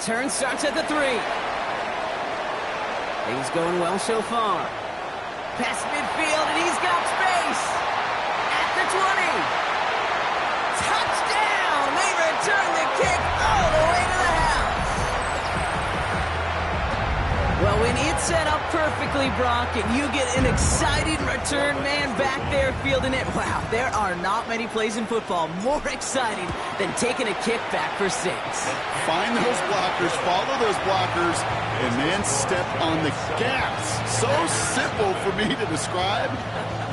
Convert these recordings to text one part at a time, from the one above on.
return starts at the 3. Things going well so far. Past midfield, and he's got space. At the 20. Touchdown! They return the kick all the way to the house. Well, when it's set up perfectly, Brock, and you get an exciting return man back there fielding it, wow, there are not many plays in football more exciting than taking a kick back for 6. Find those blockers, follow those blockers, and then step on the gas. So simple for me to describe,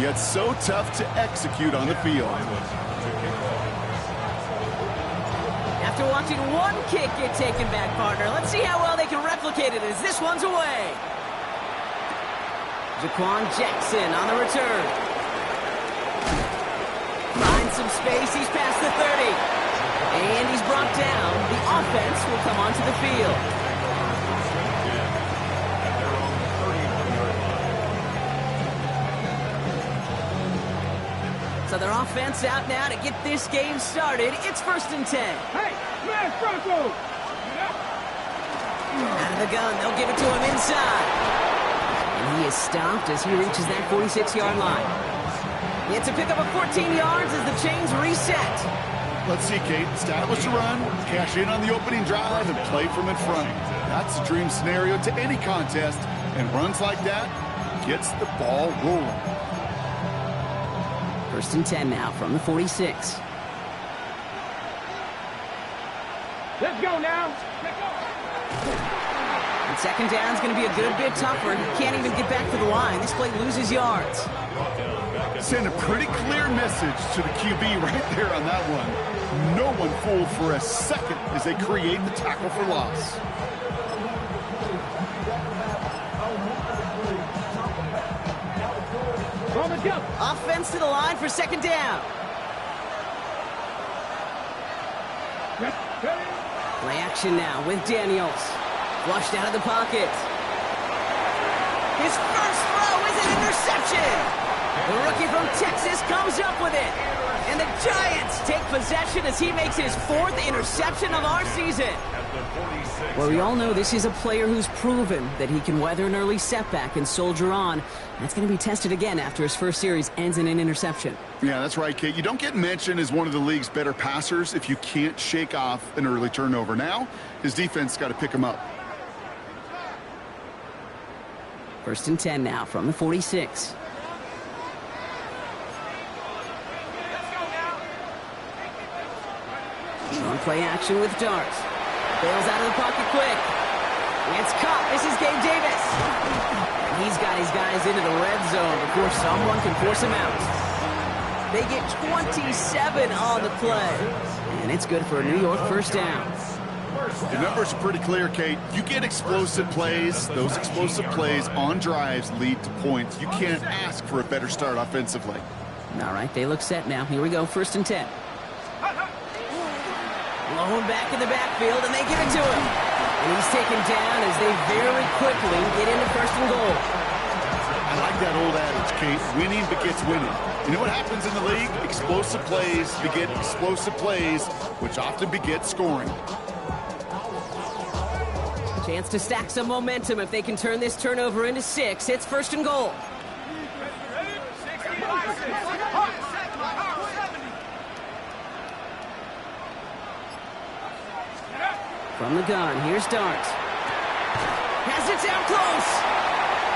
yet so tough to execute on the field. After watching one kick get taken back, partner, let's see how well they can replicate it as this one's away. Jaquan Jackson on the return. Finds some space. He's past the 30. And he's brought down. The offense will come onto the field. So their offense out now to get this game started. It's 1st and 10. Hey, man, Bronco! Out of the gun, they'll give it to him inside. And he is stopped as he reaches that 46-yard line. It's a pickup of 14 yards as the chains reset. Let's see, Kate. Establish a run, cash in on the opening drive, and play from in front. That's a dream scenario to any contest, and runs like that gets the ball rolling. 1st and 10 now from the 46. Let's go now. And 2nd down is going to be a good bit tougher. He can't even get back to the line. This play loses yards. Send a pretty clear message to the QB right there on that one. No one fooled for a second as they create the tackle for loss. Offense to the line for 2nd down. Play action now with Daniels. Flushed out of the pocket. His first throw is an interception. The rookie from Texas comes up with it. And the Giants take possession as he makes his 4th interception of our season. Well, we all know this is a player who's proven that he can weather an early setback and soldier on. That's going to be tested again after his first series ends in an interception. Yeah, that's right, Kate. You don't get mentioned as one of the league's better passers if you can't shake off an early turnover. Now, his defense got to pick him up. 1st and 10 now from the 46. On play action with Dart. Bails out of the pocket quick. It's caught. This is Gabe Davis. And he's got his guys into the red zone before someone can force him out. They get 27 on the play. And it's good for a New York 1st down. The numbers are pretty clear, Kate. You get explosive plays. Those explosive plays on drives lead to points. You can't ask for a better start offensively. All right, they look set now. Here we go, 1st and 10. Blown back in the backfield, and they give it to him. And he's taken down as they very quickly get into 1st and goal. I like that old adage, Kate. Winning begets winning. You know what happens in the league? Explosive plays beget explosive plays, which often beget scoring. Chance to stack some momentum if they can turn this turnover into 6. It's 1st and goal. From the gun, here's Dart. Has it down close.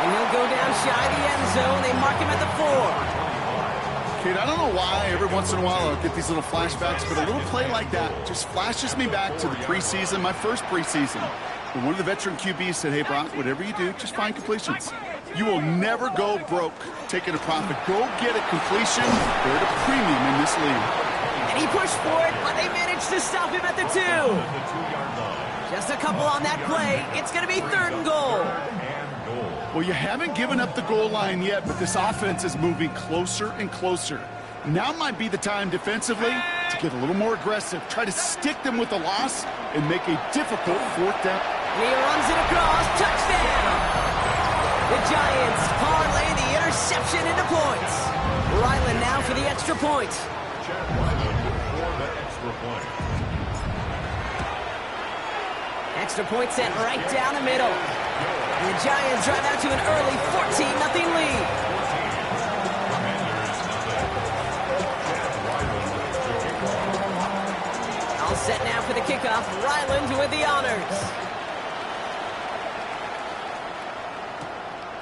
And he'll go down shy of the end zone. They mark him at the 4. Kate, I don't know why every once in a while I'll get these little flashbacks, but a little play like that just flashes me back to the preseason, my first preseason. When one of the veteran QBs said, hey, Brock, whatever you do, just find completions. You will never go broke taking a profit. Go get a completion. They're at a premium in this league. And he pushed for it, but they managed to stop him at the 2. Just a couple on that play. It's going to be 3rd and goal. Well, you haven't given up the goal line yet, but this offense is moving closer and closer. Now might be the time defensively to get a little more aggressive. Try to stick them with the loss and make a difficult 4th down. And he runs it across. Touchdown! The Giants parlay the interception into points. Ryland now for the extra point. Extra point sent right down the middle. And the Giants drive out to an early 14-0 lead. All set now for the kickoff. Ryland with the honors.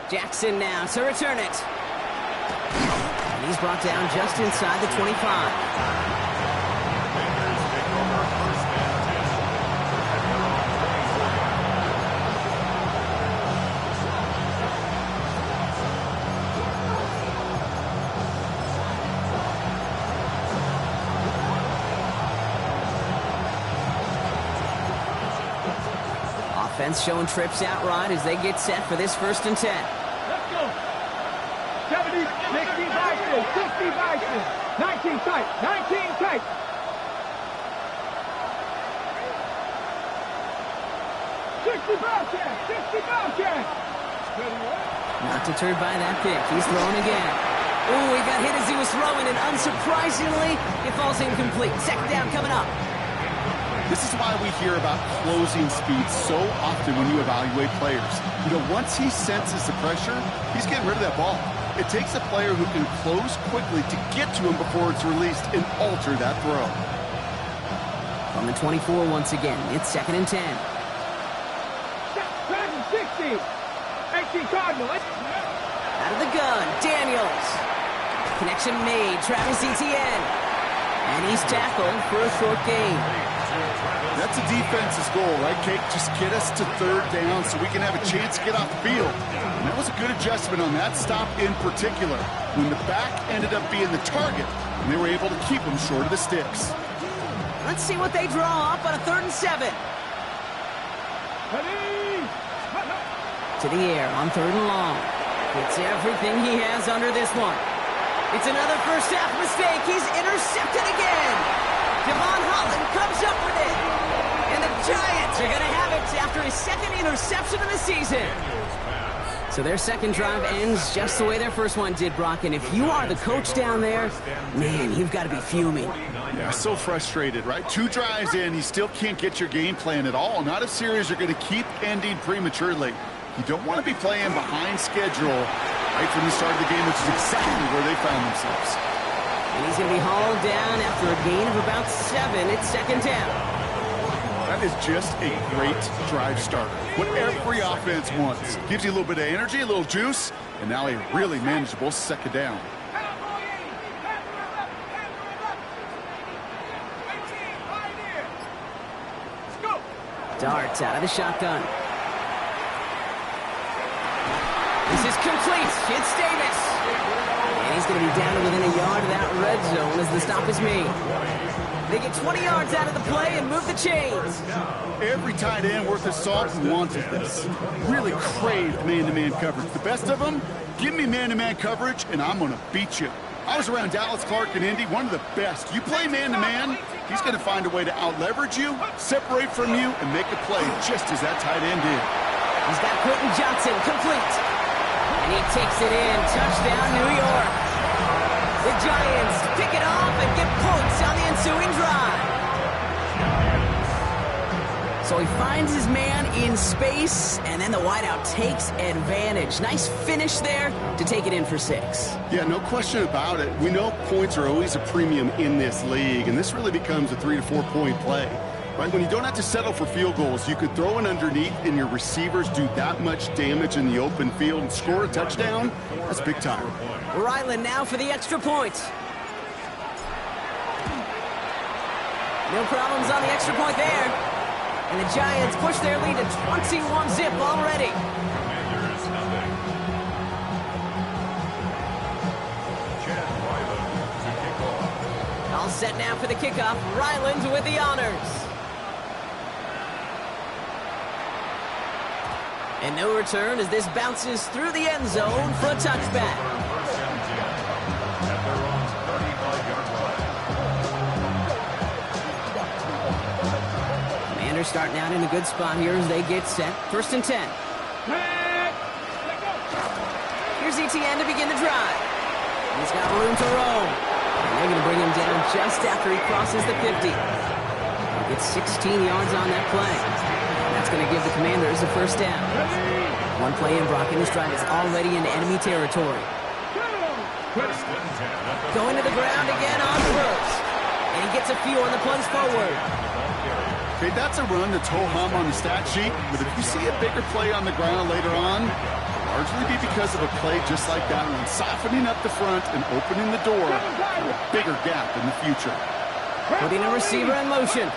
Jackson now to return it. And he's brought down just inside the 25. Offense showing trips out right as they get set for this 1st and 10. Let's go. 70, 60 Bison, 60 Bison, 19 tight, 19 tight. 60 Bobcat, 60 Bobcat. Not deterred by that pick. He's throwing again. Ooh, he got hit as he was throwing, and unsurprisingly, it falls incomplete. 2nd down coming up. This is why we hear about closing speed so often when you evaluate players. You know, once he senses the pressure, he's getting rid of that ball. It takes a player who can close quickly to get to him before it's released and alter that throw. From the 24 once again, it's 2nd and 10. 60. 18 Cardinal. Out of the gun, Daniels. Connection made, Travis Etienne. And he's tackled for a short gain. That's a defense's goal, right, Kate? Just get us to 3rd down so we can have a chance to get off the field. And that was a good adjustment on that stop in particular, when the back ended up being the target, and they were able to keep him short of the sticks. Let's see what they draw up on a 3rd and 7. To the air on 3rd and long. It's everything he has under this one. It's another first half mistake. He's intercepted again. Devon Holland comes up with it. And the Giants are going to have it after his 2nd interception of the season. So their 2nd drive ends just the way their 1st one did, Brock. And if you are the coach down there, man, you've got to be fuming. Yeah, so frustrated, right? 2 drives in, you still can't get your game plan at all. Not a series you're going to keep ending prematurely. You don't want to be playing behind schedule right from the start of the game, which is exactly where they found themselves. And he's going to be hauled down after a gain of about 7. It's 2nd down. That is just a great drive starter. What every offense wants. Gives you a little bit of energy, a little juice, and now a really manageable 2nd down. Darts out of the shotgun. This is complete. It's Davis. And he's going to be down to within a yard of that red zone as the stop is made. They get 20 yards out of the play and move the chains. Every tight end worth his salt wanted this. Really craved man-to-man coverage. The best of them, give me man-to-man coverage and I'm going to beat you. I was around Dallas Clark and Indy, one of the best. You play man-to-man, he's going to find a way to out-leverage you, separate from you, and make a play just as that tight end did. He's got Quentin Johnson complete. And he takes it in. Touchdown, New York. The Giants pick it off and get points on the ensuing drive. So he finds his man in space, and then the wideout takes advantage. Nice finish there to take it in for 6. Yeah, no question about it. We know points are always a premium in this league, and this really becomes a 3 to 4 point play. Right, when you don't have to settle for field goals, you could throw it underneath and your receivers do that much damage in the open field and score a touchdown. That's big time. Ryland now for the extra point. No problems on the extra point there. And the Giants push their lead to 21-zip already. All set now for the kickoff. Ryland with the honors. And no return as this bounces through the end zone for a touchback. Commanders starting out in a good spot here as they get set. 1st and 10. Here's Etienne to begin the drive. He's got room to roam. And they're going to bring him down just after he crosses the 50. He gets 16 yards on that play. That's That's going to give the Commanders a first down. One play in, Brock, and this drive is already in enemy territory. Going to the ground again on first. And he gets a few on the plunge forward. Okay, that's a run that's ho-hum on the stat sheet, but if you see a bigger play on the ground later on, it'll largely be because of a play just like that one, softening up the front and opening the door for a bigger gap in the future. Putting a receiver in motion.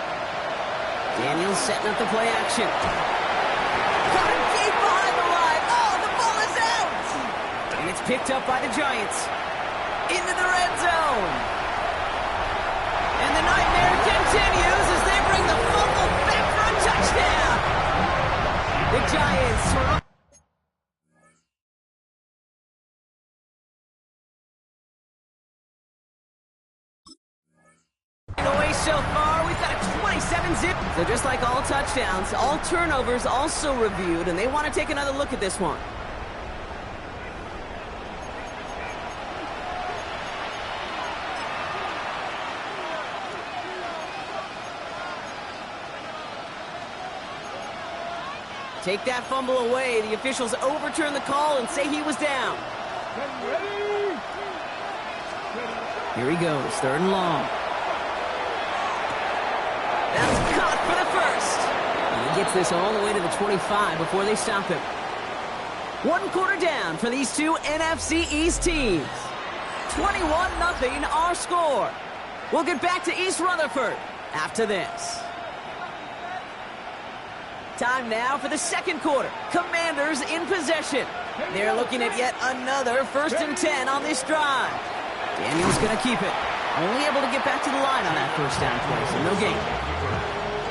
Daniels setting up the play action. Got him deep behind the line. Oh, the ball is out! And it's picked up by the Giants. Into the red zone. And the nightmare continues as they bring the fumble back for a touchdown. The Giants are away so far. We've got a 27-zip. So just like all touchdowns, all turnovers also reviewed, and they want to take another look at this one. Take that fumble away. The officials overturn the call and say he was down. Here he goes, third and long. That's caught for the first. And he gets this all the way to the 25 before they stop him. 1 quarter down for these two NFC East teams. 21-0 our score. We'll get back to East Rutherford after this. Time now for the second quarter. Commanders in possession. They're looking at yet another 1st and 10 on this drive. Daniels going to keep it. Only able to get back to the line on that first down play, so no gain.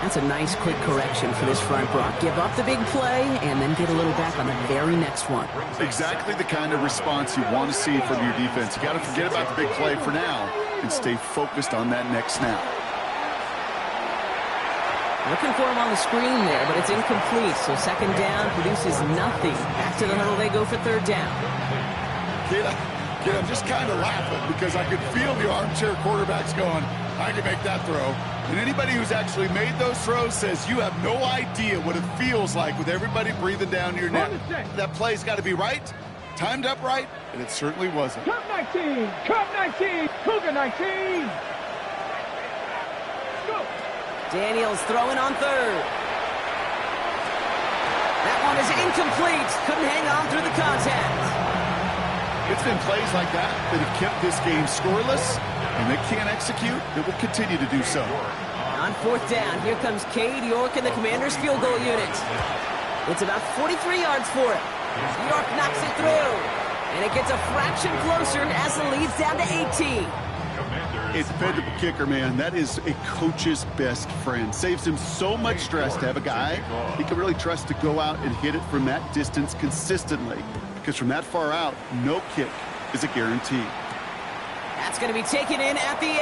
That's a nice quick correction for this front, Brock. Give up the big play and then get a little back on the very next one. Exactly the kind of response you want to see from your defense. You got to forget about the big play for now and stay focused on that next snap. Looking for him on the screen there, but it's incomplete. So second down produces nothing. Back to the huddle they go for third down. Kid, I'm just kind of laughing because I could feel the armchair quarterbacks going, I can make that throw. And anybody who's actually made those throws says you have no idea what it feels like with everybody breathing down your neck. That play's got to be right, timed up right, and it certainly wasn't. Cup 19, Cup 19, Cougar 19. Daniels throwing on third. That one is incomplete. Couldn't hang on through the contact. It's been plays like that that have kept this game scoreless, and they can't execute. It will continue to do so. On fourth down, here comes Cade York and the Commanders' field goal unit. It's about 43 yards for it. York knocks it through, and it gets a fraction closer as the lead's down to 18. A dependable kicker, man. That is a coach's best friend. Saves him so much stress to have a guy he can really trust to go out and hit it from that distance consistently. Because from that far out, no kick is a guarantee. That's going to be taken in at the 8.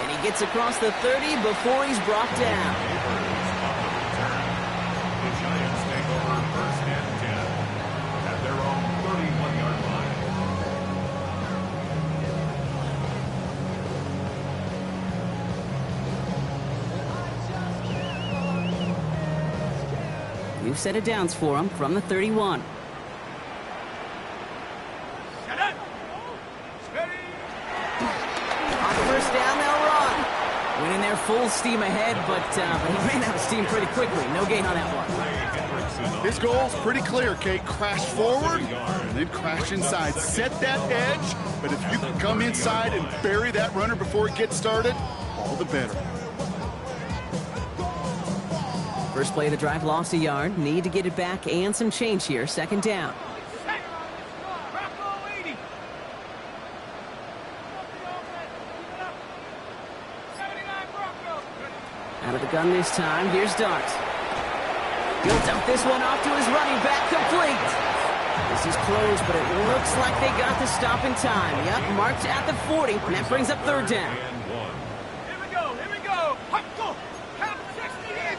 And he gets across the 30 before he's brought down. The Giants take over 1st and 10 at their own 31-yard line. New set of downs for him from the 31. On the first down, they'll run. Went in there full steam ahead, but he ran out of steam pretty quickly. No gain on that one. His goal's pretty clear, Kate. Crash forward and then crash inside. Set that edge, but if you can come inside and bury that runner before it gets started, all the better. First play of the drive, lost a yard. Need to get it back and some change here. Second down. Out of the gun this time. Here's Dart. He'll dump this one off to his running back. Complete. This is close, but it looks like they got the stop in time. Yep, marked at the 40. And that brings up third down. Here we go, here we go. Count 60 in.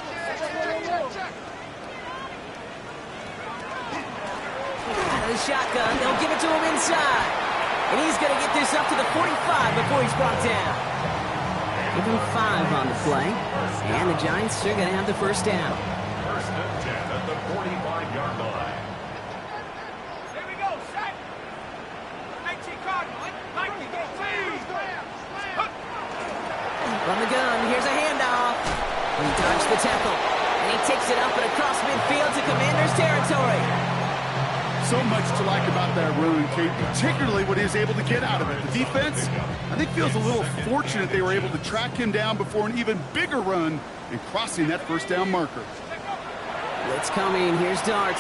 Out of the shotgun, they'll give it to him inside. And he's going to get this up to the 45 before he's brought down. Give him 5 on the play. And the Giants are going to have the first down. First and 10 at the 45-yard line. Here we go, set. 19 Cardinal. 19 go. From the gun, here's a handoff. He dodged the tackle. And he takes it up and across midfield to Commanders territory. So much to like about that run, Kate, particularly what he was able to get out of it. The defense, I think, feels a little fortunate they were able to track him down before an even bigger run and crossing that first down marker. Blitz coming. Here's Dart.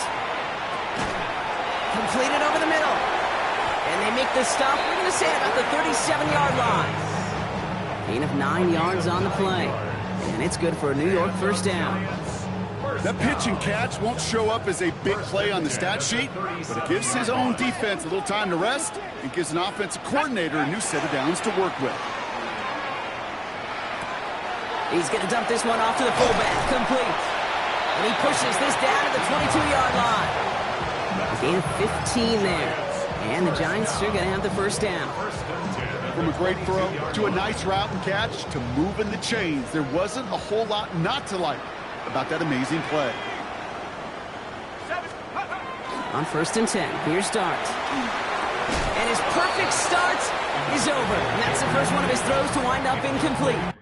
Completed over the middle. And they make the stop, we're going to say, about the 37-yard line. Gain of 9 yards on the play. And it's good for a New York first down. That pitch and catch won't show up as a big play on the stat sheet, but it gives his own defense a little time to rest and gives an offensive coordinator a new set of downs to work with. He's going to dump this one off to the fullback. Complete. And he pushes this down to the 22-yard line. A gain of 15 there. And the Giants are going to have the first down. From a great throw to a nice route and catch to moving the chains, there wasn't a whole lot not to like about that amazing play. On first and 10, here's Dart. And his perfect start is over. And that's the first one of his throws to wind up incomplete.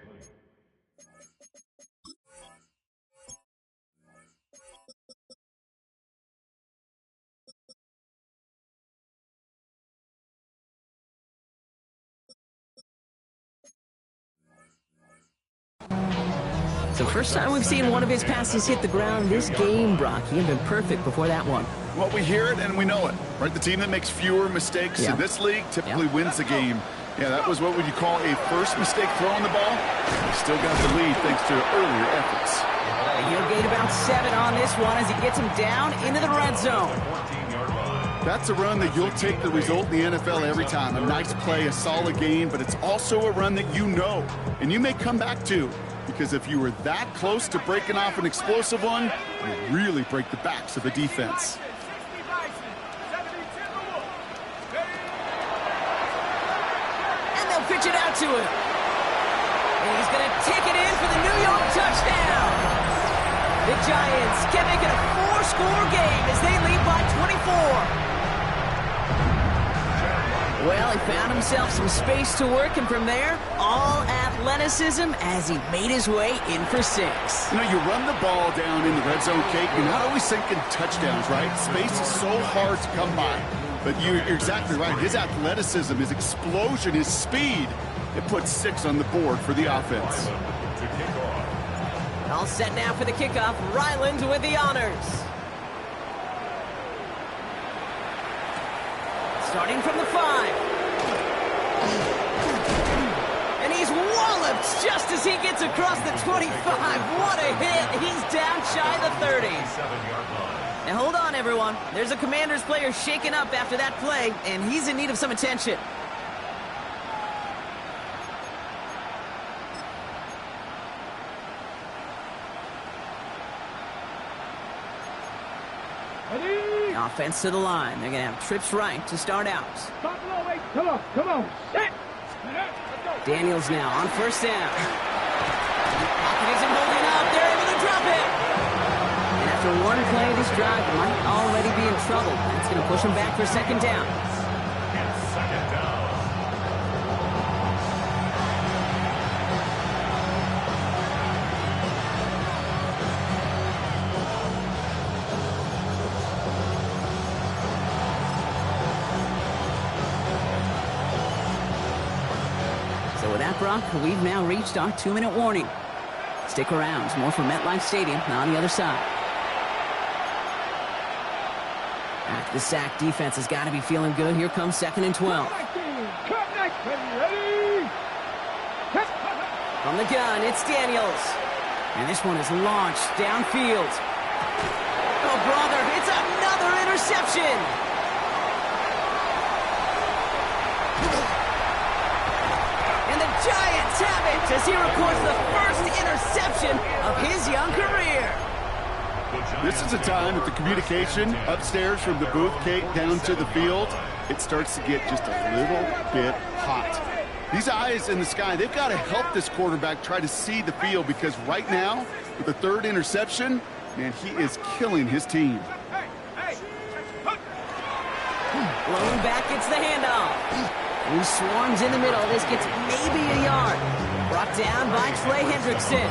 So first time we've seen one of his passes hit the ground this game, Brock. He had been perfect before that one. Well, we hear it and we know it, right? The team that makes fewer mistakes in this league typically wins the game. Yeah, that was what would you call a first mistake throwing the ball. He still got the lead thanks to earlier efforts. And he'll gain about 7 on this one as he gets him down into the red zone. That's a run that you'll take the result in the NFL every time. A nice play, a solid game, but it's also a run that you know and you may come back to. Because if you were that close to breaking off an explosive one, you really break the backs of the defense. And they'll pitch it out to him. And he's going to take it in for the New York touchdown. The Giants can make it a 4-score game as they lead by 24. Well, he found himself some space to work, and from there, all athleticism as he made his way in for 6. You know, you run the ball down in the red zone, Kate, you're not always thinking touchdowns, right? Space is so hard to come by. But you're exactly right. His athleticism, his explosion, his speed, it puts 6 on the board for the offense. All set now for the kickoff. Ryland with the honors. Starting from the 5. And he's walloped just as he gets across the 25. What a hit. He's down shy of the 30. Now hold on, everyone. There's a Commanders player shaken up after that play, and he's in need of some attention. Offense to the line. They're going to have trips right to start out. Come on. Set. Daniels now on first down. Pocket isn't holding up. They're able to drop it. And after one play, this drive might already be in trouble. That's going to push him back for second down. Second down. Brock, we've now reached our 2-minute warning. Stick around. More from MetLife Stadium on the other side. After the sack, defense has got to be feeling good. Here comes 2nd and 12. From the gun, it's Daniels. And this one is launched downfield. Oh, brother, it's another interception. Giants have it as he records the first interception of his young career. This is a time that the communication upstairs from the booth, Kate, down to the field, it starts to get just a little bit hot. These eyes in the sky, they've got to help this quarterback try to see the field, because right now, with the third interception, man, he is killing his team. Blown back, gets the handoff. He swarms in the middle. This gets maybe a yard. Brought down by Trey Hendrickson.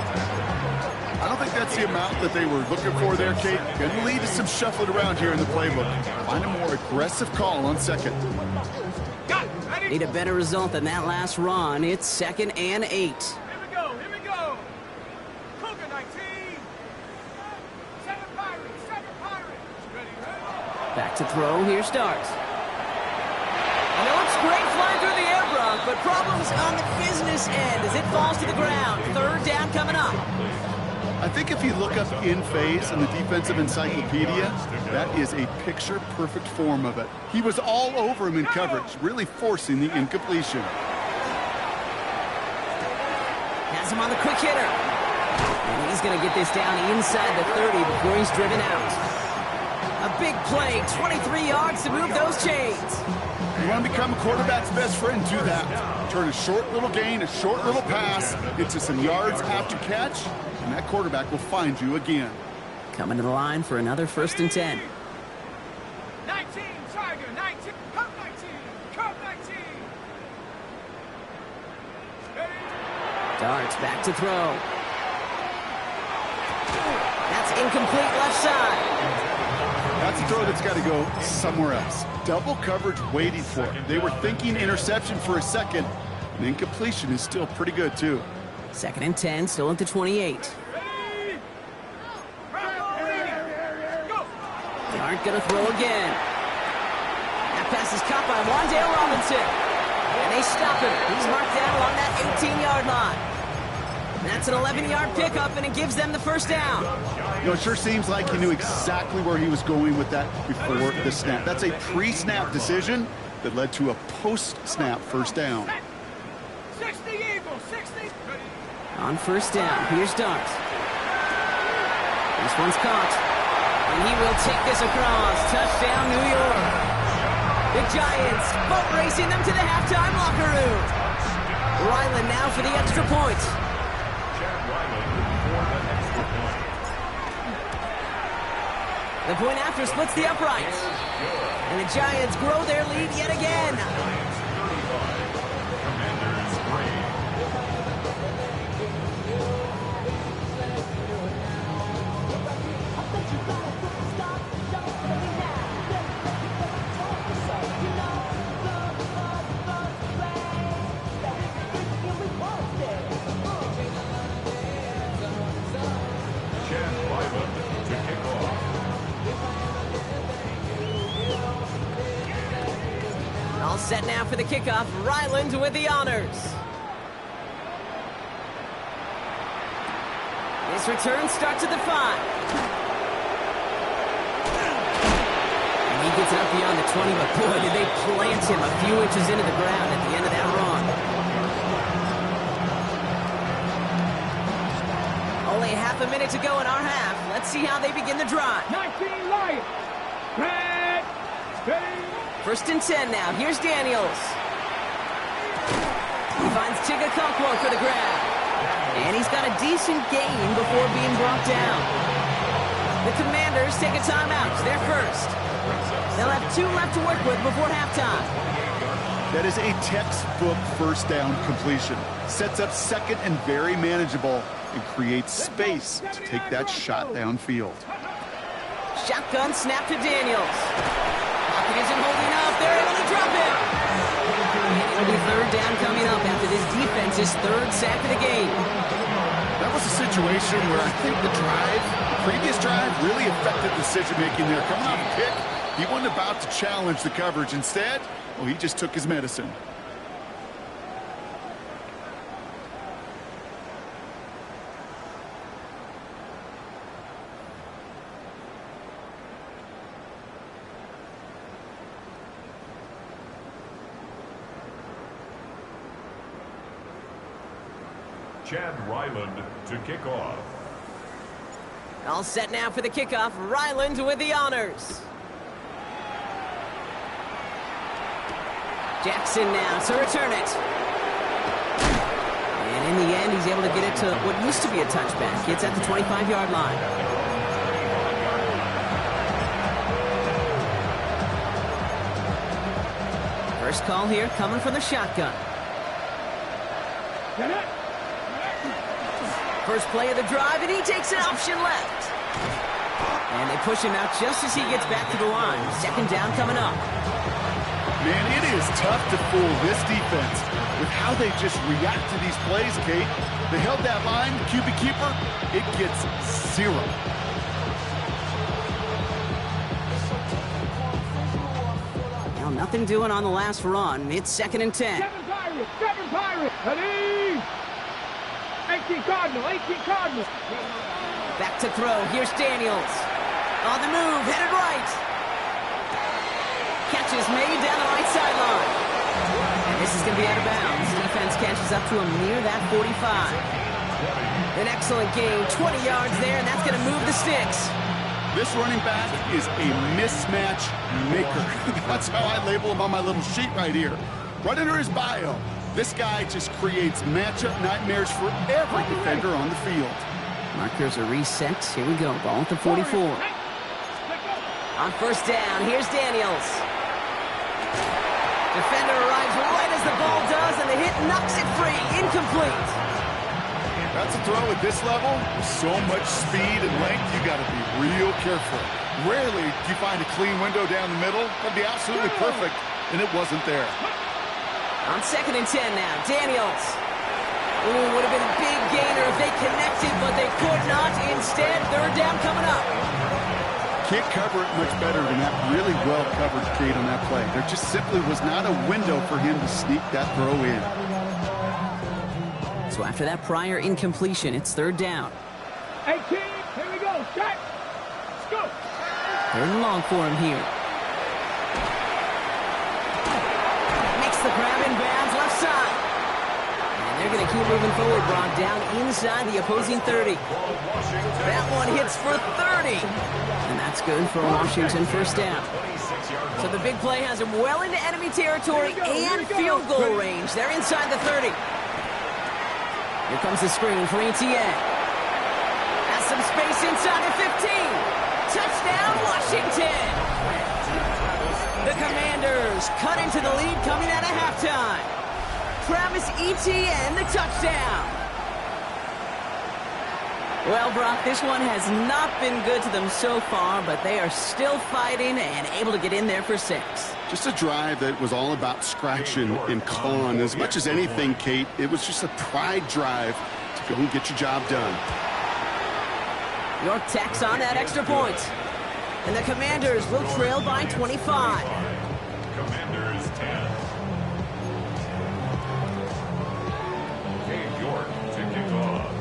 I don't think that's the amount that they were looking for there, Kate. Going to lead to some shuffling around here in the playbook. Find a more aggressive call on second. Need a better result than that last run. It's 2nd and 8. Here we go. Cougar 19. 7 Pirates. Ready. Back to throw. Here starts. And it looks great flying through the air, Brock, but problems on the business end as it falls to the ground. 3rd down coming up. I think if you look up in phase in the defensive encyclopedia, that is a picture-perfect form of it. He was all over him in coverage, really forcing the incompletion. Has him on the quick hitter. And he's going to get this down inside the 30 before he's driven out. A big play, 23 yards to move those chains. You want to become a quarterback's best friend, do that. Turn a short little gain, a short little pass into some yards after catch, and that quarterback will find you again. Coming to the line for another 1st and 10. 19, Tiger, 19, Cub 19. Darts back to throw. That's incomplete left side. That's a throw that's got to go somewhere else. Double coverage waiting for it. They were thinking interception for a second, and incompletion is still pretty good, too. 2nd and 10, still at the 28. They aren't going to throw again. That pass is caught by Wandale Robinson. And they stop him. He's marked down along that 18-yard line. That's an 11-yard pickup, and it gives them the 1st down. You know, it sure seems like he knew exactly where he was going with that before the snap. That's a pre-snap decision that led to a post-snap 1st down. 60 Eagles, 60. On 1st down, here's Darts. This one's caught. And he will take this across. Touchdown, New York. The Giants boat racing them to the halftime locker room. Ryland now for the extra point. The point after splits the uprights. And the Giants grow their lead yet again. All set now for the kickoff. Ryland with the honors. This return starts at the 5. And he gets it up beyond the 20, but boy, did they plant him a few inches into the ground at the end of that run. Only half a minute to go in our half. Let's see how they begin the drive. 19 Lions. Red. Ready. 1st and 10 now. Here's Daniels. He finds Tigga Conquo for the grab. And he's got a decent gain before being brought down. The Commanders take a timeout. They're first. They'll have 2 left to work with before halftime. That is a textbook 1st down completion. Sets up second and very manageable and creates space to take that shot downfield. Shotgun snap to Daniels. Pocket isn't holding up. They're able to drop him. And it'll be 3rd down coming up after this defense's 3rd sack of the game. That was a situation where I think the previous drive really affected decision-making there. Coming off a pick, he wasn't about to challenge the coverage. Instead, well, he just took his medicine. Chad Ryland to kick off. All set now for the kickoff. Ryland with the honors. Jackson now to return it. In the end, he's able to get it to what used to be a touchback. It's at the 25-yard line. First call here coming from the shotgun. First play of the drive, and he takes an option left. And they push him out just as he gets back to the line. Second down coming up. Man, it is tough to fool this defense with how they just react to these plays, Kate. They held that line, the QB keeper, it gets 0. Well, nothing doing on the last run. It's 2nd and 10. 7 Pirates, ready! 18 Cardinal. Back to throw. Here's Daniels. On the move, headed right. Catch is made down the right sideline. And this is going to be out of bounds. Defense catches up to him near that 45. An excellent game, 20 yards there, and that's going to move the sticks. This running back is a mismatch maker. That's how I label him on my little sheet right here. Right under his bio, this guy just creates matchup nightmares for every defender on the field. Markers are reset. Here we go. Ball at the 44. On first down, here's Daniels. Defender arrives right as the ball does, and the hit knocks it free. Incomplete. That's a throw at this level. With so much speed and length, you got to be real careful. Rarely do you find a clean window down the middle. That'd be absolutely perfect, and it wasn't there. On 2nd and 10 now, Daniels. Ooh, would have been a big gainer if they connected, but they could not. Instead, third down coming up. Can't cover it much better than that really well-covered Kate on that play. There just simply was not a window for him to sneak that throw in. So after that prior incompletion, it's third down. 18, here we go, set, let's go. Third and long for him here. Makes the grab in bounds, left side. And they're going to keep moving forward, Brock, down inside the opposing 30. That one hits for 30. And that's good for Washington, first down. So the big play has him well into enemy territory and field goal range. They're inside the 30. Here comes the screen for Etienne. Has some space inside the 15. Touchdown, Washington. The Commanders cut into the lead coming out of halftime. Travis Etienne, the touchdown. Well, Brock, this one has not been good to them so far, but they are still fighting and able to get in there for 6. Just a drive that was all about scratching and clawing. As much as anything, Kate, it was just a pride drive to go and get your job done. York tacks on that extra point. And the Commanders will trail by 25. Commanders 10. Cade York to kick off.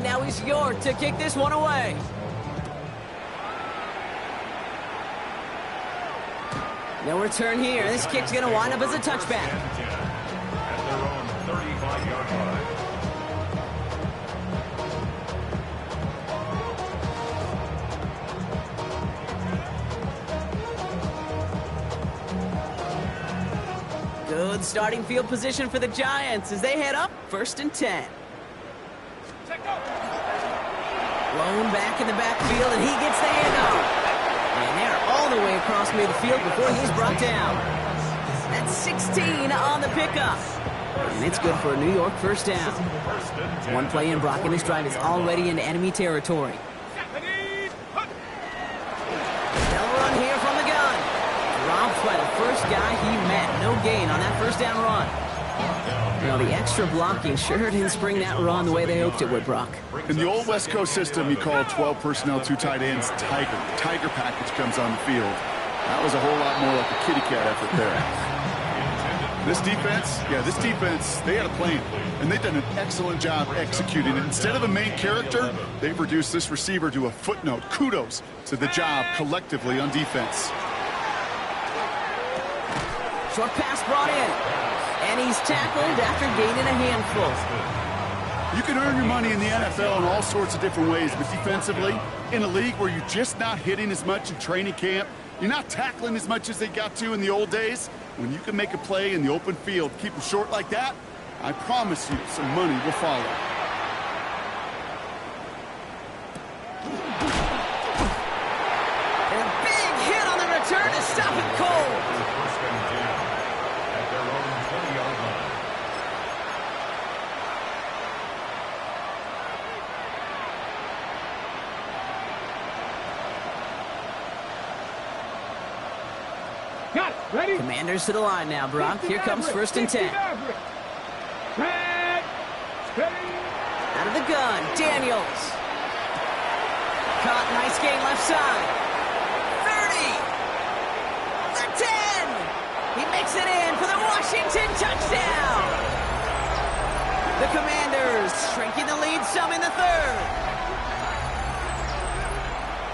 Now he's York to kick this one away. No return here. This kick's going to wind up as a touchback. At their own 35-yard line. Good starting field position for the Giants as they head up 1st and 10. Blown back in the backfield, and he gets the handoff. And they're all the way across midfield before he's brought down. That's 16 on the pickup. And it's good for a New York first down. One play in, Brock, and this drive is already into enemy territory. They'll run here from the gun. Dropped by the first guy he met. No gain on that first down run. Well, the extra blocking sure didn't spring that run the way they hoped it would, Brock. In the old West Coast system, you call 12 personnel, 2 tight ends, Tiger. The Tiger package comes on the field. That was a whole lot more like a kitty cat effort there. This defense, they had a plan, and they've done an excellent job executing it. Instead of a main character, they've reduced this receiver to a footnote. Kudos to the job collectively on defense. Short pass brought in. And he's tackled after gaining a handful. You can earn your money in the NFL in all sorts of different ways, but defensively, in a league where you're just not hitting as much in training camp, you're not tackling as much as they got to in the old days, when you can make a play in the open field, keep them short like that, I promise you some money will follow. And a big hit on the return to stop it cold. First and 10 at their own 20-yard line. Got it. Ready? Commanders to the line now, Brock. Here comes first and 10. Red. Steady. Out of the gun, Daniels. Caught, nice gain left side. 30. The 10. He makes it in for the Washington touchdown. The Commanders shrinking the lead some in the third.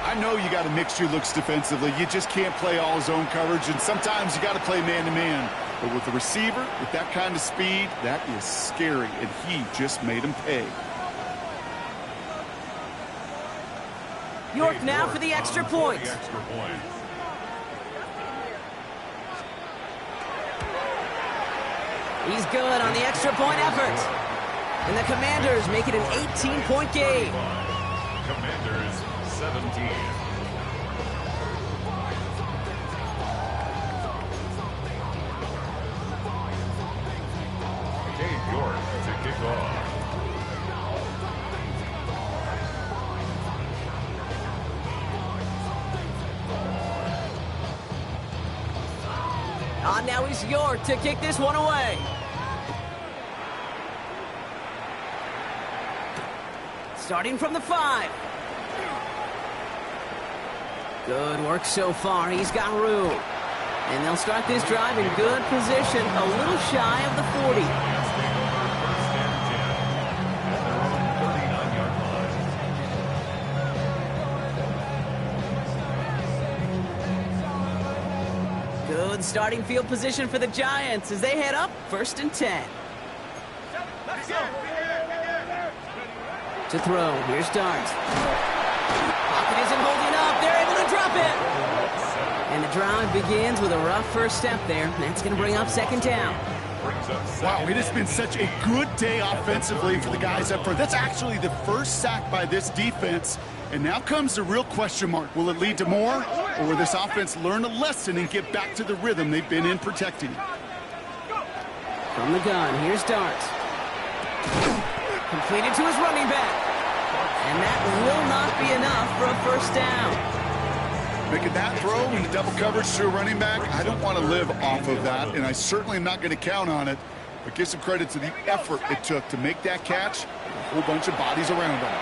I know you got to mix your looks defensively. You just can't play all zone coverage, and sometimes you got to play man-to-man. But with the receiver, with that kind of speed, that is scary, and he just made him pay. York now for the extra point. He's good on the extra point effort. And the Commanders make it an 18-point game. Commanders 17. Dave York to kick off. Now he's York to kick this one away. Starting from the 5. Good work so far. He's got room. And they'll start this drive in good position, a little shy of the 40. Good starting field position for the Giants as they head up first and 10. To throw, here's Dart. Pocket isn't holding up, they're able to drop it. And the drive begins with a rough first step there. That's going to bring up second down. Wow, it has been such a good day offensively for the guys up front. That's actually the first sack by this defense. And now comes the real question mark. Will it lead to more? Or will this offense learn a lesson and get back to the rhythm they've been in protecting? From the gun, here's Dart. Completed to his running back. And that will not be enough for a first down. Making that throw into double coverage to a running back, I don't want to live off of that, and I certainly am not going to count on it. But give some credit to the effort it took to make that catch, and a whole bunch of bodies around him.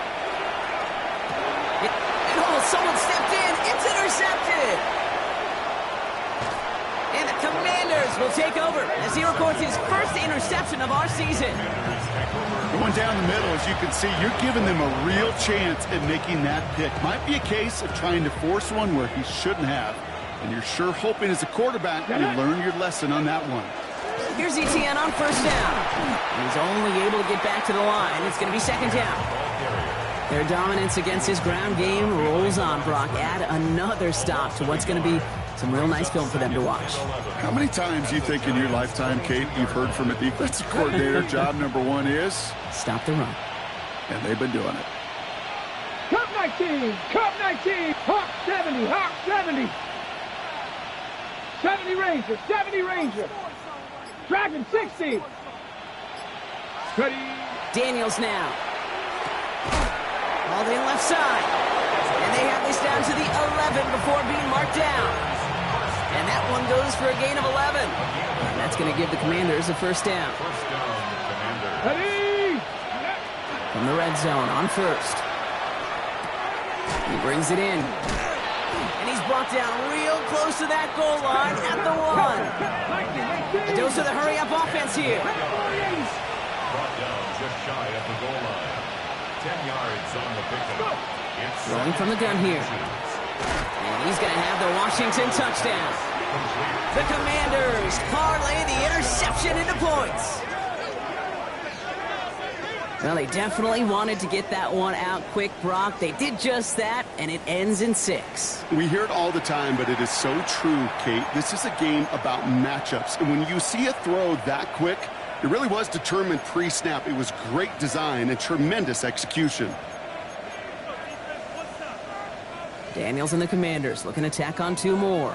And oh, someone stepped in. It's intercepted. And the Commanders will take over as he records his first interception of our season. Going down the middle, as you can see, you're giving them a real chance at making that pick. Might be a case of trying to force one where he shouldn't have. And you're sure hoping as a quarterback you learn your lesson on that one. Here's Etienne on first down. He's only able to get back to the line. It's going to be second down. Their dominance against his ground game rolls on, Brock. Add another stop to what's going to be some real nice film for them to watch. How many times do you think in your lifetime, Kate, you've heard from a defensive coordinator, job number one is? Stop the run. And they've been doing it. Cup 19, Cup 19, Hawk 70, Hawk 70. 70 Ranger, 70 Ranger. Dragon 60. Ready. Daniels now. Hauled in left side. And they have this down to the 11 before being marked down. And that one goes for a gain of 11. And that's going to give the Commanders a first down. Ready. From the red zone on first. He brings it in. And he's brought down real close to that goal line at the 1. A dose of the hurry-up offense here. Brought down just shy of the goal line. 10 yards on the pickup. Rolling from the gun here. And he's going to have the Washington touchdown. The Commanders parlay the interception into points. Well, they definitely wanted to get that one out quick, Brock. They did just that, and it ends in 6. We hear it all the time, but it is so true, Kate. This is a game about matchups. And when you see a throw that quick, It really was determined pre-snap. It was great design and tremendous execution. Daniels and the Commanders looking to tack on 2 more.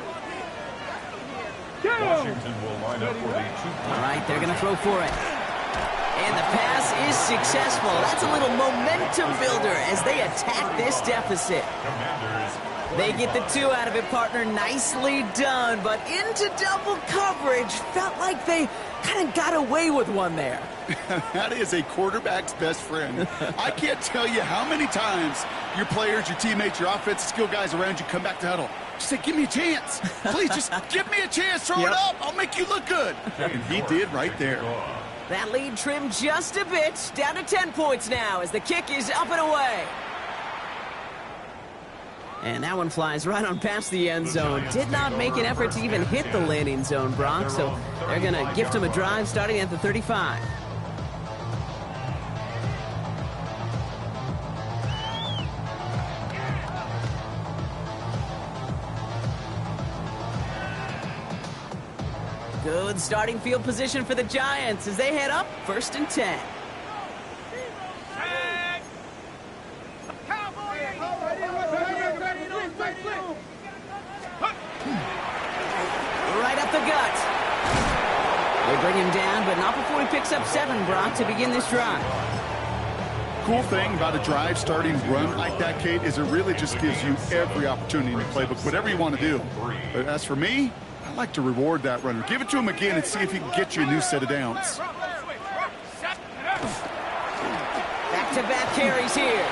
Washington will line up for the 2-point. All right, they're going to throw for it. And the pass is successful. That's a little momentum builder as they attack this deficit. Commanders. They get the 2 out of it, partner. Nicely done, but into double coverage. Felt like they kind of got away with one there. That is a quarterback's best friend. I can't tell you how many times your players, your teammates, your offensive skill guys around you come back to huddle. Just say, give me a chance. Please, just give me a chance. Throw it up. I'll make you look good. And he did right there. That lead trimmed just a bit. Down to 10 points now as the kick is up and away. And that one flies right on past the end zone. Did not make an effort to even hit the landing zone, Brock. So they're going to gift him a drive starting at the 35. Good starting field position for the Giants as they head up 1st and 10. Right up the gut. They bring him down, but not before he picks up 7, Brock, to begin this drive. Cool thing about a drive starting run like that, Kate, is it really just gives you every opportunity in the playbook, whatever you want to do. But as for me, I like to reward that runner. Give it to him again and see if he can get you a new set of downs. Back-to-back carries here.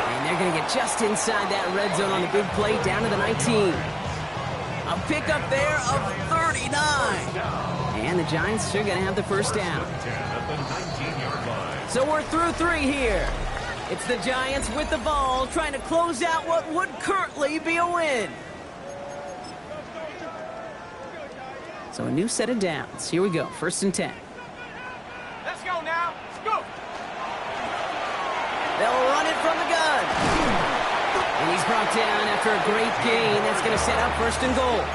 And they're going to get just inside that red zone on the big play down to the 19. A pickup there of 39. And the Giants are going to have the first down. So we're through 3 here. It's the Giants with the ball, trying to close out what would currently be a win. So a new set of downs. Here we go, 1st and 10. Let's go now. Let's go. They'll run it from the gun. And he's brought down after a great gain. That's going to set up 1st and goal.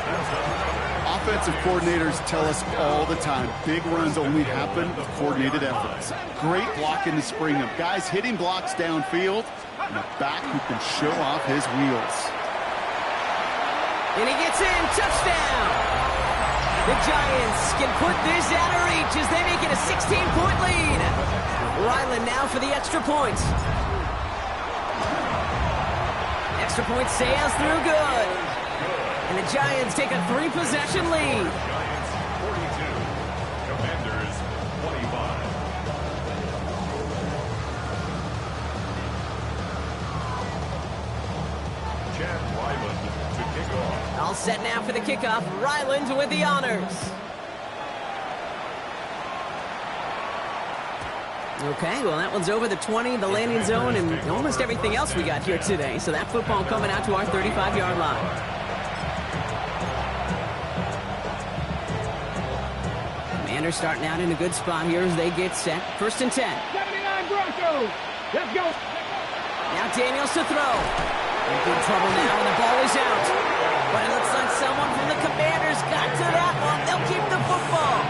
Offensive coordinators tell us all the time, big runs only happen with coordinated efforts. Great blocking to spring them. Guys hitting blocks downfield, and a back who can show off his wheels. And he gets in, touchdown! The Giants can put this out of reach as they make it a 16-point lead. Ryland now for the extra point. Extra point sails through good. And the Giants take a 3-possession lead. Giants 42. Commanders 25. Chad Ryland to kick off. All set now for the kickoff. Ryland with the honors. Okay, well, that one's over the 20, the landing zone, and almost everything else we got here today. So that football coming out to our 35-yard line. Commanders starting out in a good spot here as they get set. 1st and 10. 79 Broncos. Let's go. Now Daniels to throw. In good trouble now, and the ball is out. But it looks like someone from the Commanders got to that one. They'll keep the football.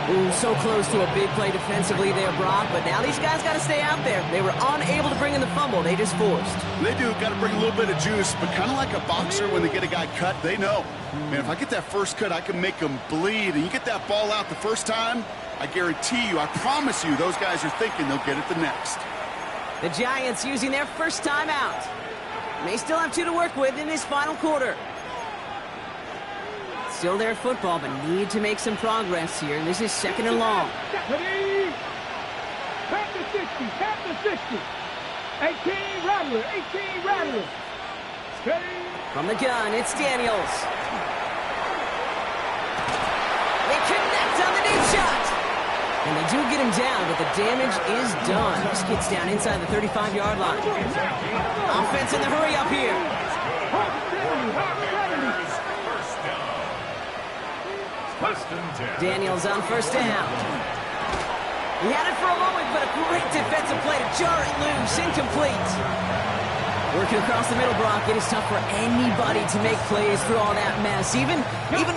Ooh, so close to a big play defensively there, Brock. But now these guys got to stay out there. They were unable to bring in the fumble. They just forced. They do. Got to bring a little bit of juice, but kind of like a boxer when they get a guy cut, they know. Man, if I get that first cut, I can make them bleed. And you get that ball out the first time, I guarantee you, I promise you, those guys are thinking they'll get it the next. The Giants using their first time out. May still have 2 to work with in this final quarter. Still their football, but need to make some progress here. This is 2nd and long. Ready? Tap the 60. Tap the 60. 18 Rattler. 18 Rattler. Ready? From the gun, it's Daniels. They connect on the deep shot. And they do get him down, but the damage is done. This gets down inside the 35-yard line. Offense in the hurry up here. Daniels on 1st down. He had it for a moment, but a great defensive play to jar it loose. Incomplete. Working across the middle, Brock. It is tough for anybody to make plays through all that mess, even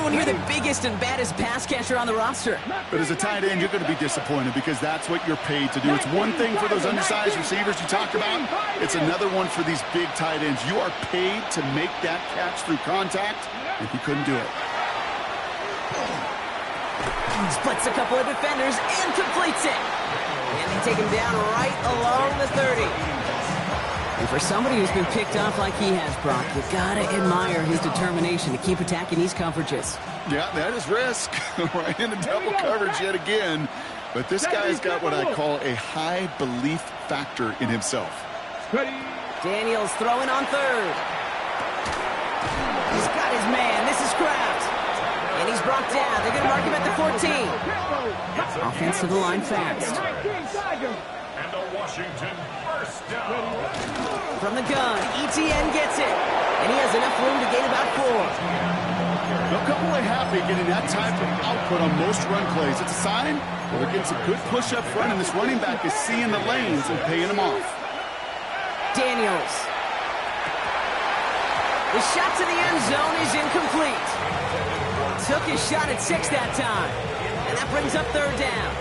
when you're the biggest and baddest pass catcher on the roster. But as a tight end, you're going to be disappointed because that's what you're paid to do. It's one thing for those undersized receivers you talk about. It's another one for these big tight ends. You are paid to make that catch through contact, and he couldn't do it. Splits a couple of defenders and completes it. And they take him down right along the 30. And for somebody who's been picked off like he has, Brock, you gotta admire his determination to keep attacking these coverages. Yeah, that is risk. Right into double coverage yet again. But this guy's got what I call a high belief factor in himself. Daniels throwing on third. He's got his man. This is Kraft. And he's brought down. They're going to mark him at the 14. Offense to the line fast. And a Washington first down. From the gun, ETN gets it. And he has enough room to gain about 4. They'll come away happy getting that type of output on most run plays. It's a sign where they're getting some good push up front, and this running back is seeing the lanes and paying them off. Daniels. The shot to the end zone is incomplete. Took his shot at 6 that time. And that brings up third down.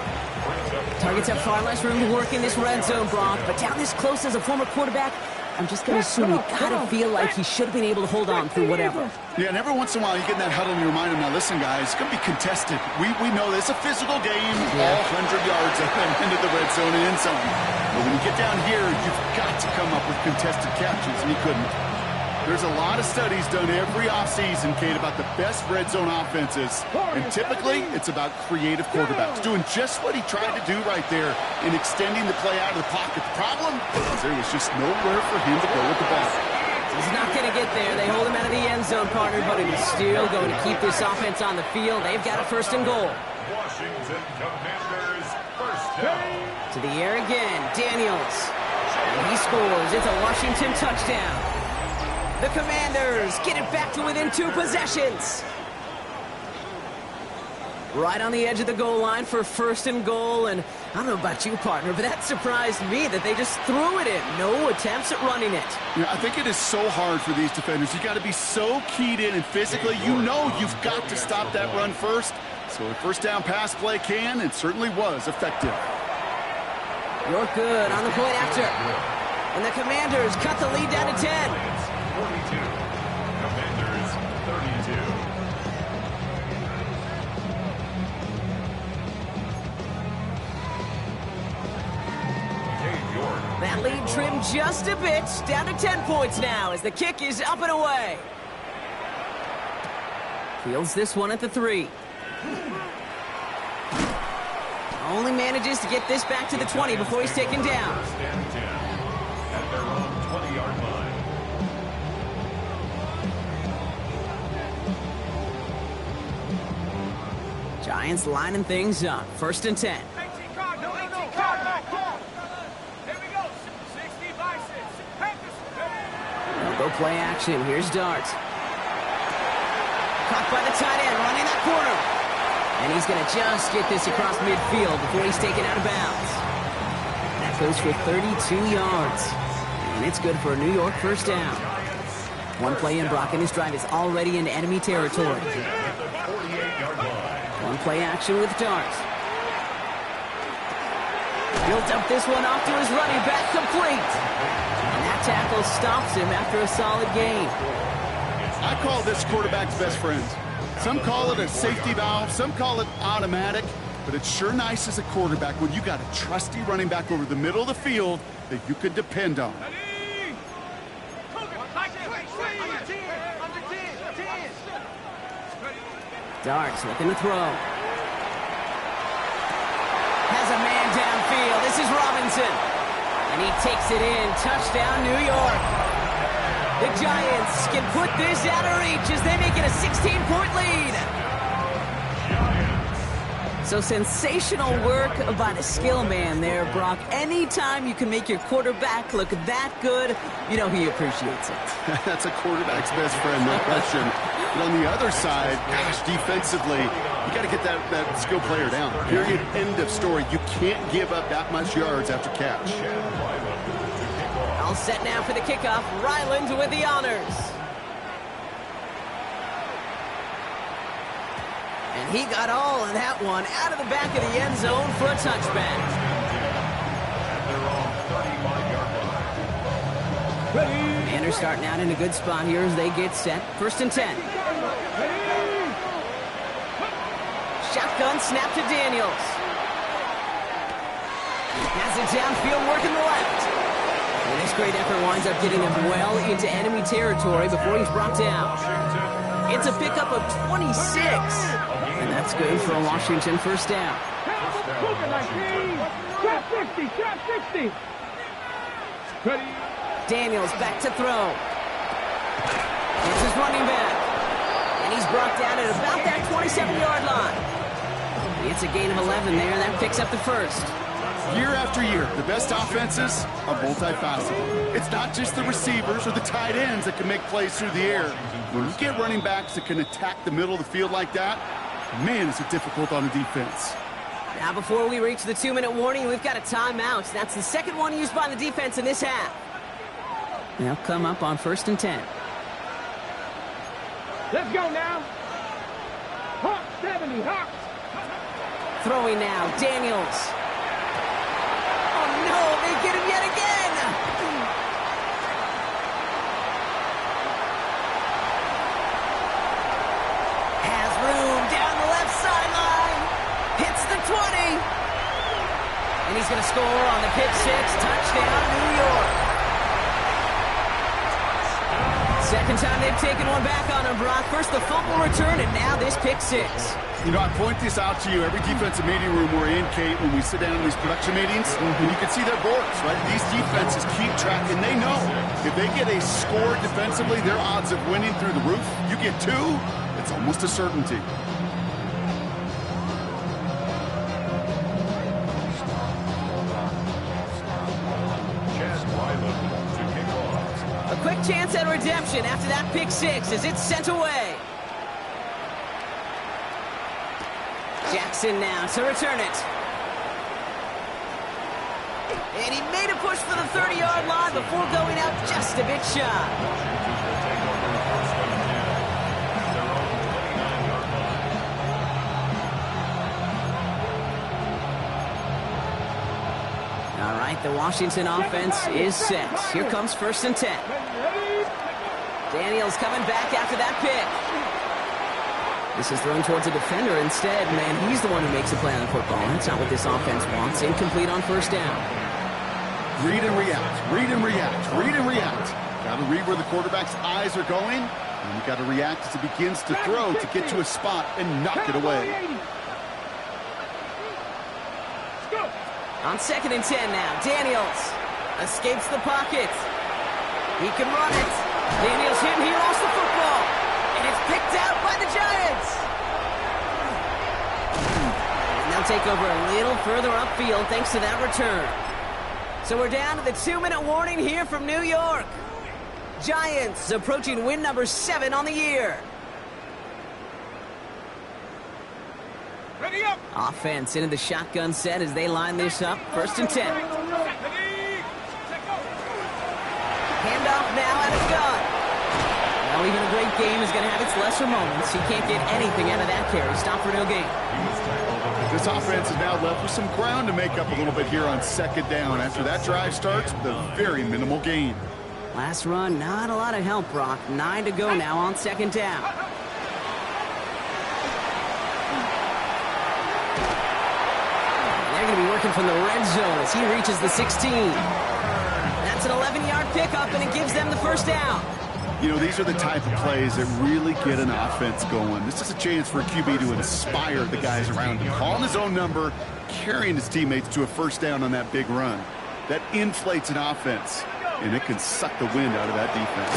Targets have far less room to work in this red zone, Brock. But down this close as a former quarterback, I'm just going to assume you got to feel like he should have been able to hold on through whatever. Yeah, and every once in a while you get in that huddle and you remind him, now listen, guys, it's going to be contested. We know this. It's a physical game, all 100 yards into the red zone and end zone. But when you get down here, you've got to come up with contested catches, and he couldn't. There's a lot of studies done every offseason, Kate, about the best red zone offenses. And typically, it's about creative quarterbacks, doing just what he tried to do right there in extending the play out of the pocket. The problem is there was just nowhere for him to go with the ball. He's not going to get there. They hold him out of the end zone, partner, but it is still going to keep this offense on the field. They've got a first and goal. Washington Commanders first down. To the air again, Daniels. And he scores. It's a Washington touchdown. The Commanders get it back to within 2 possessions. Right on the edge of the goal line for first and goal. And I don't know about you, partner, but that surprised me that they just threw it in. No attempts at running it. Yeah, I think it is so hard for these defenders. You got to be so keyed in and physically. You know you've got to stop that run first. So a first down pass play can and certainly was effective. You're good on the point after. And the Commanders cut the lead down to 10. 42. Commanders 32. That lead trimmed just a bit, down to 10 points now as the kick is up and away. Fields this one at the 3. Only manages to get this back to the 20 before he's taken down. First and 10 at their own 20-yard line. Giants lining things up. First and 10. They'll go play action. Here's Dart. Caught by the tight end, running that corner. And he's going to just get this across midfield before he's taken out of bounds. That goes for 32 yards. And it's good for a New York first down. One play in, Brock, and his drive is already into enemy territory. One play action with Dart. He'll dump this one off to his running back, complete. And that tackle stops him after a solid gain. I call this quarterback's best friend. Some call it a safety valve, some call it automatic, but it's sure nice as a quarterback when you got a trusty running back over the middle of the field that you could depend on. Darts looking to throw. Has a man downfield. This is Robinson. And he takes it in. Touchdown, New York. The Giants can put this out of reach as they make it a 16-point lead. So sensational work by the skill man there, Brock. Anytime you can make your quarterback look that good, you know he appreciates it. That's a quarterback's best friend, no question. But on the other side, gosh, defensively, you got to get that skill player down. Period. End of story. You can't give up that much yards after catch. All set now for the kickoff. Ryland with the honors. And he got all of that one out of the back of the end zone for a touchback. Commanders starting out in a good spot here as they get set. 1st and 10. Shotgun snap to Daniels. Has it downfield, working the left. And this great effort winds up getting him well into enemy territory before he's brought down. It's a pickup of 26. And that's good for a Washington 1st down. Trap 60, trap 60. Daniels back to throw. It's his running back. And he's brought down at about that 27-yard line. It's a gain of 11 there, and that picks up the 1st. Year after year, the best offenses are multifaceted. It's not just the receivers or the tight ends that can make plays through the air. When you get running backs that can attack the middle of the field like that, man, is it difficult on the defense. Now, before we reach the 2-minute warning, we've got a timeout. That's the second one used by the defense in this half. They'll come up on 1st and 10. Let's go now. Hawk 70, Hawk. Throwing now, Daniels. Oh, no, they get him yet again. Has room down the left sideline. Hits the 20. And he's going to score on the pick six. Touchdown, New York. Second time they've taken one back on him, Brock. First the fumble return, and now this pick six. You know, I point this out to you every defensive meeting room we're in, Kate, when we sit down in these production meetings, and you can see their boards, right? These defenses keep track, and they know if they get a score defensively, their odds of winning through the roof. You get 2, it's almost a certainty. A quick chance at redemption after that pick six as it's sent away. Jackson now to return it. And he made a push for the 30-yard line before going out just a bit shy. All right, the Washington offense is set. Here comes 1st and 10. Daniels coming back after that pick. This is thrown towards a defender instead. Man, he's the one who makes a play on the football. That's not what this offense wants. Incomplete on 1st down. Read and react, read and react, read and react. Got to read where the quarterback's eyes are going, and you got to react as he begins to throw to get to a spot and knock it away. On 2nd and 10 now, Daniels escapes the pocket. He can run it. Daniels hit, he lost the football. And it's picked out by the Giants. And they'll take over a little further upfield thanks to that return. So we're down to the 2-minute warning here from New York. Giants approaching win number 7 on the year. Ready up. Offense into the shotgun set as they line this up. 1st and 10. Handoff now out of gun. Well, even a great game is going to have its lesser moments. He can't get anything out of that carry. Stop for no gain. This offense is now left with some ground to make up a little bit here on 2nd down after that drive starts with a very minimal gain. Last run, not a lot of help, Brock. 9 to go now on 2nd down. They're going to be working from the red zone as he reaches the 16. That's an 11-yard pickup, and it gives them the 1st down. You know, these are the type of plays that really get an offense going. This is a chance for a QB to inspire the guys around him. Calling his own number, carrying his teammates to a 1st down on that big run. That inflates an offense, and it can suck the wind out of that defense.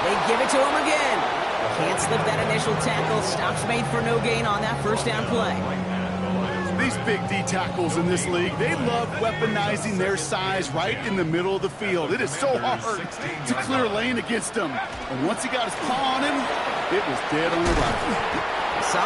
They give it to him again. Can't slip that initial tackle. Stops made for no gain on that 1st down play. These big D tackles in this league, they love weaponizing their size right in the middle of the field. It is so hard to clear a lane against them. And once he got his paw on him, it was dead on arrival.